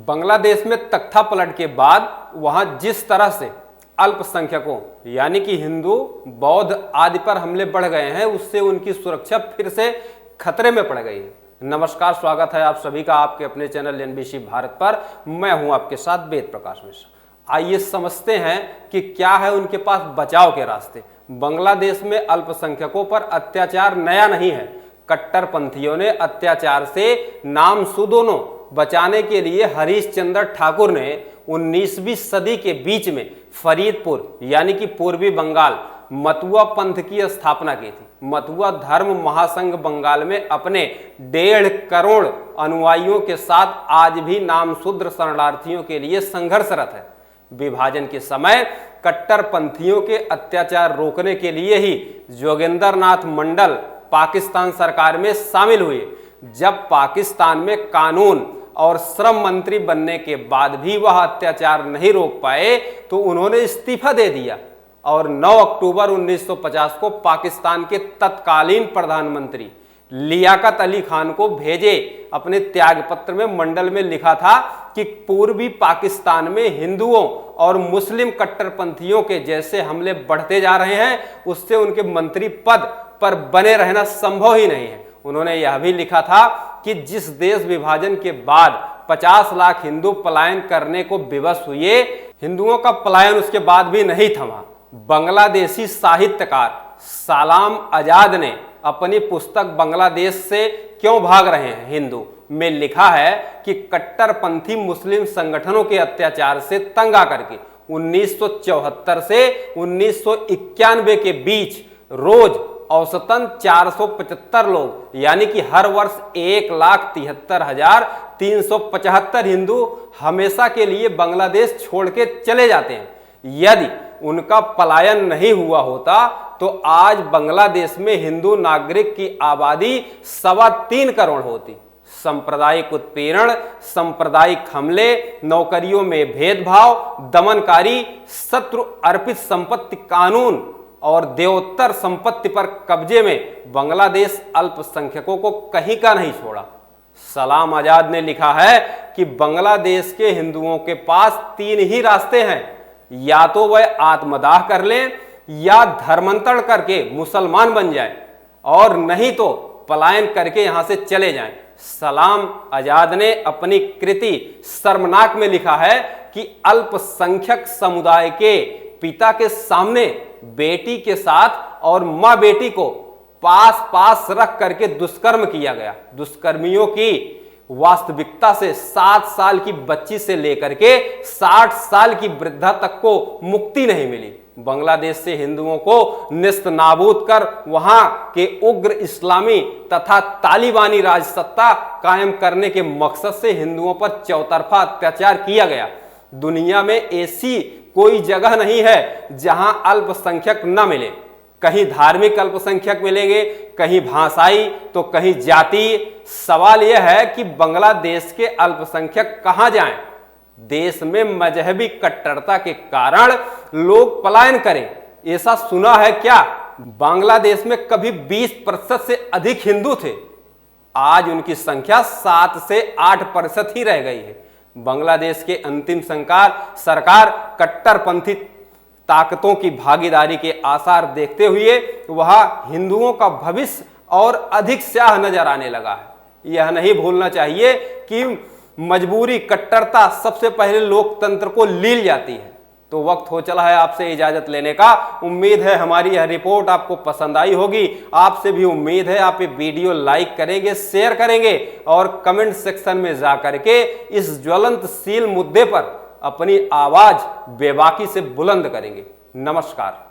बांग्लादेश में तख्ता पलट के बाद वहां जिस तरह से अल्पसंख्यकों यानी कि हिंदू, बौद्ध आदि पर हमले बढ़ गए हैं, उससे उनकी सुरक्षा फिर से खतरे में पड़ गई है। नमस्कार, स्वागत है आप सभी का आपके अपने चैनल एनबीसी भारत पर। मैं हूं आपके साथ वेद प्रकाश मिश्रा। आइए समझते हैं कि क्या है उनके पास बचाव के रास्ते। बांग्लादेश में अल्पसंख्यकों पर अत्याचार नया नहीं है। कट्टरपंथियों ने अत्याचार से नाम सुदोनों बचाने के लिए हरीश चंद्र ठाकुर ने 19वीं सदी के बीच में फरीदपुर यानी कि पूर्वी बंगाल मतुआ पंथ की स्थापना की थी। मतुआ धर्म महासंघ बंगाल में अपने 1.5 करोड़ अनुयायियों के साथ आज भी नामशूद्र शरणार्थियों के लिए संघर्षरत है। विभाजन के समय कट्टरपंथियों के अत्याचार रोकने के लिए ही जोगेंद्र नाथ मंडल पाकिस्तान सरकार में शामिल हुए। जब पाकिस्तान में कानून और श्रम मंत्री बनने के बाद भी वह अत्याचार नहीं रोक पाए तो उन्होंने इस्तीफा दे दिया और 9 अक्टूबर 1950 को पाकिस्तान के तत्कालीन प्रधानमंत्री लियाकत अली खान को भेजे अपने त्यागपत्र में मंडल में लिखा था कि पूर्वी पाकिस्तान में हिंदुओं और मुस्लिम कट्टरपंथियों के जैसे हमले बढ़ते जा रहे हैं, उससे उनके मंत्री पद पर बने रहना संभव ही नहीं है। उन्होंने यह भी लिखा था कि जिस देश विभाजन के बाद 50 लाख हिंदू पलायन करने को विवश हुए, हिंदुओं का पलायन उसके बाद भी नहीं थमा। बांग्लादेशी साहित्यकार सलाम आजाद ने अपनी पुस्तक बांग्लादेश से क्यों भाग रहे हैं हिंदू में लिखा है कि कट्टरपंथी मुस्लिम संगठनों के अत्याचार से तंग आकर के 1974 से 1991 के बीच रोज औसतन 475 लोग यानी कि हर वर्ष 1,73,375 हिंदू हमेशा के लिए बांग्लादेश छोड़ के चले जाते हैं। यदि उनका पलायन नहीं हुआ होता तो आज बांग्लादेश में हिंदू नागरिक की आबादी 3.25 करोड़ होती। सांप्रदायिक उत्पीड़न, सांप्रदायिक हमले, नौकरियों में भेदभाव, दमनकारी, शत्रु अर्पित संपत्ति कानून और देवोत्तर संपत्ति पर कब्जे में बांग्लादेश अल्पसंख्यकों को कहीं का नहीं छोड़ा। सलाम आजाद ने लिखा है कि बांग्लादेश के हिंदुओं के पास 3 ही रास्ते हैं, या तो वह आत्मदाह कर लें या धर्मांतरण करके मुसलमान बन जाएं और नहीं तो पलायन करके यहां से चले जाएं। सलाम आजाद ने अपनी कृति शर्मनाक में लिखा है कि अल्पसंख्यक समुदाय के पिता के सामने बेटी के साथ और मां बेटी को पास रख करके दुष्कर्म किया गया। दुष्कर्मियों की वास्तविकता से 7 साल की बच्ची से लेकर के 60 साल की वृद्धा तक को मुक्ति नहीं मिली। बांग्लादेश से हिंदुओं को निस्तनाबूद कर वहां के उग्र इस्लामी तथा तालिबानी राजसत्ता कायम करने के मकसद से हिंदुओं पर चौतरफा अत्याचार किया गया। दुनिया में ऐसी कोई जगह नहीं है जहां अल्पसंख्यक न मिले। कहीं धार्मिक अल्पसंख्यक मिलेंगे, कहीं भाषाई, तो कहीं जातीय। सवाल यह है कि बांग्लादेश के अल्पसंख्यक कहां जाएं? देश में मजहबी कट्टरता के कारण लोग पलायन करें, ऐसा सुना है क्या? बांग्लादेश में कभी 20% से अधिक हिंदू थे, आज उनकी संख्या 7 से 8% ही रह गई है। बांग्लादेश के अंतिम सरकार कट्टरपंथी ताकतों की भागीदारी के आसार देखते हुए वह हिंदुओं का भविष्य और अधिक स्याह नजर आने लगा है। यह नहीं भूलना चाहिए कि मजबूरी कट्टरता सबसे पहले लोकतंत्र को लील जाती है। तो वक्त हो चला है आपसे इजाजत लेने का। उम्मीद है हमारी यह रिपोर्ट आपको पसंद आई होगी। आपसे भी उम्मीद है आप ये वीडियो लाइक करेंगे, शेयर करेंगे और कमेंट सेक्शन में जा करके इस ज्वलंतशील मुद्दे पर अपनी आवाज बेबाकी से बुलंद करेंगे। नमस्कार।